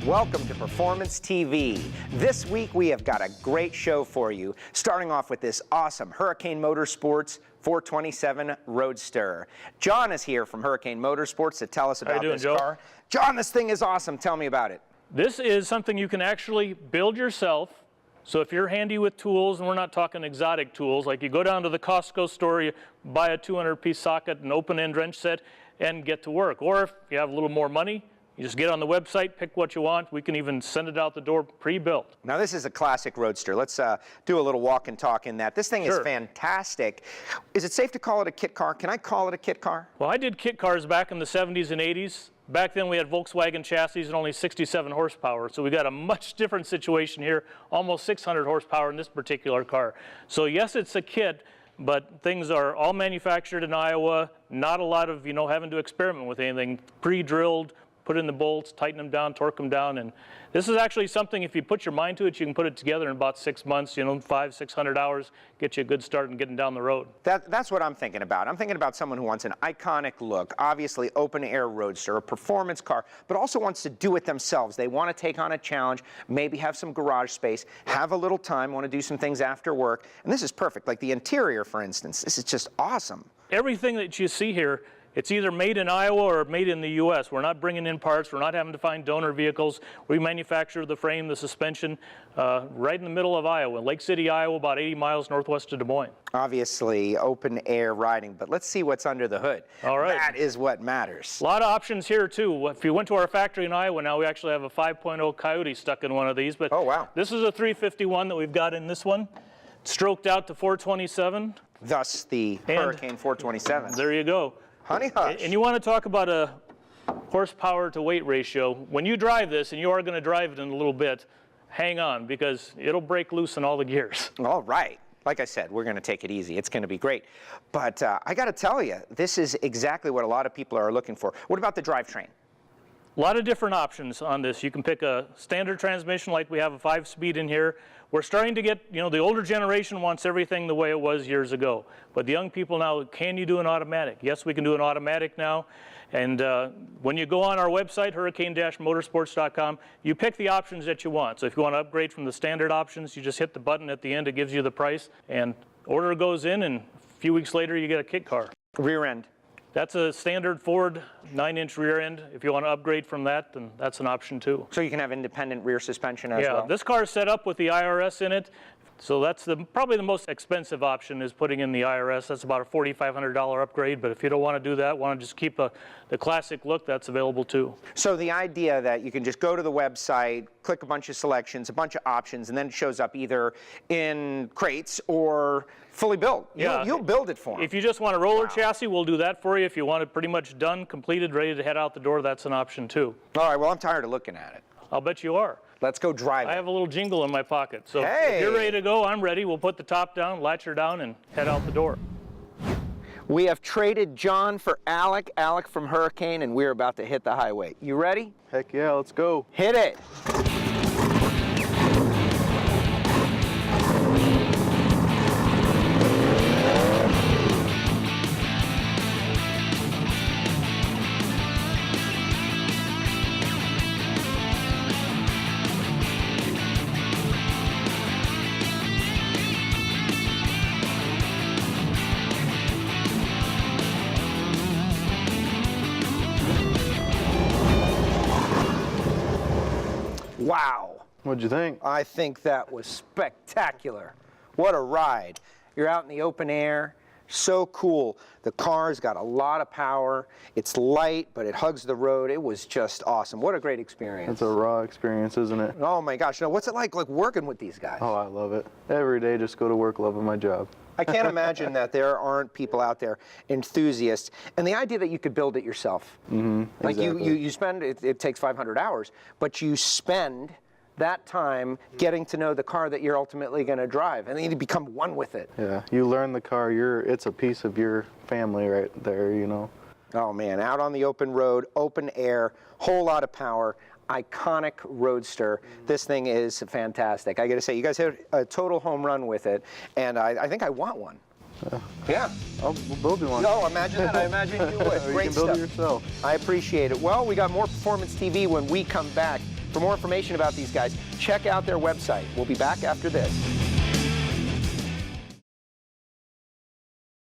Welcome to Performance TV. This week we have got a great show for you, starting off with this awesome Hurricane Motorsports 427 Roadster. John is here from Hurricane Motorsports to tell us about this car. John, this thing is awesome. Tell me about it. This is something you can actually build yourself. So if you're handy with tools, and we're not talking exotic tools, like you go down to the Costco store, you buy a 200-piece socket, an open-end wrench set, and get to work. Or if you have a little more money, you just get on the website, pick what you want. We can even send it out the door pre-built. Now this is a classic Roadster. Let's do a little walk and talk in that. This thing is fantastic. Is it safe to call it a kit car? Can I call it a kit car? Well, I did kit cars back in the 70s and 80s. Back then we had Volkswagen chassis and only 67 horsepower. So we got a much different situation here, almost 600 horsepower in this particular car. So yes, it's a kit, but things are all manufactured in Iowa. Not a lot of, having to experiment with anything. Pre-drilled, put in the bolts, tighten them down, torque them down, and this is actually something, if you put your mind to it, you can put it together in about 6 months, 500-600 hours, get you a good start in getting down the road. That's what I'm thinking about. I'm thinking about someone who wants an iconic look, obviously open-air Roadster, a performance car, but also wants to do it themselves. They want to take on a challenge, maybe have some garage space, have a little time, want to do some things after work, and this is perfect. Like the interior, for instance, this is just awesome. Everything that you see here, it's either made in Iowa or made in the U.S. We're not bringing in parts. We're not having to find donor vehicles. We manufacture the frame, the suspension, right in the middle of Iowa, Lake City, Iowa, about 80 miles northwest of Des Moines. Obviously, open air riding, but let's see what's under the hood. All right. That is what matters. A lot of options here, too. If you went to our factory in Iowa now, we actually have a 5.0 Coyote stuck in one of these. But oh, wow. This is a 351 that we've got in this one. Stroked out to 427. Thus, the Hurricane 427. There you go. Honey hush. And you want to talk about a horsepower to weight ratio. When you drive this, and you are going to drive it in a little bit, hang on, because it'll break loose in all the gears. All right. Like I said, we're going to take it easy. It's going to be great. But I got to tell you, this is exactly what a lot of people are looking for. What about the drivetrain? A lot of different options on this. You can pick a standard transmission like we have a 5-speed in here. We're starting to get, the older generation wants everything the way it was years ago. But the young people now, can you do an automatic? Yes, we can do an automatic now. And when you go on our website, hurricane-motorsports.com, you pick the options that you want. So if you want to upgrade from the standard options, you just hit the button at the end. It gives you the price. And order goes in, and a few weeks later, you get a kit car. Rear end. That's a standard Ford 9-inch rear end. If you want to upgrade from that, then that's an option too. So you can have independent rear suspension as well? Yeah, this car is set up with the IRS in it. So that's probably the most expensive option is putting in the IRS. That's about a $4,500 upgrade. But if you don't want to do that, want to just keep the classic look, that's available too. So the idea that you can just go to the website, click a bunch of selections, a bunch of options, and then it shows up either in crates or fully built. Yeah. You'll build it for them. If you just want a roller chassis, we'll do that for you. If you want it pretty much done, completed, ready to head out the door, that's an option too. All right, well, I'm tired of looking at it. I'll bet you are. Let's go drive it. I have a little jingle in my pocket. So hey, if you're ready to go, I'm ready. We'll put the top down, latch her down, and head out the door. We have traded John for Alec from Hurricane, and we're about to hit the highway. You ready? Heck yeah, let's go. Hit it. Wow. What'd you think? I think that was spectacular. What a ride. You're out in the open air. So cool. The car's got a lot of power. It's light, but it hugs the road. It was just awesome. What a great experience. It's a raw experience, isn't it? Oh my gosh. Now, what's it like working with these guys? Oh, I love it. Every day, just go to work loving my job. I can't imagine that there aren't people out there, enthusiasts, and the idea that you could build it yourself. Mm-hmm. Like exactly. you spend, it takes 500 hours, but you spend that time getting to know the car that you're ultimately going to drive, and then you become one with it. Yeah, you learn the car, it's a piece of your family right there, Oh man, out on the open road, open air, whole lot of power. Iconic Roadster. This thing is fantastic. I got to say, you guys hit a total home run with it, and I think I want one. Yeah. We'll build you one. No, imagine that. I imagine you would. Great you can build stuff. it yourself. I appreciate it. Well, we got more Performance TV when we come back. For more information about these guys, check out their website. We'll be back after this.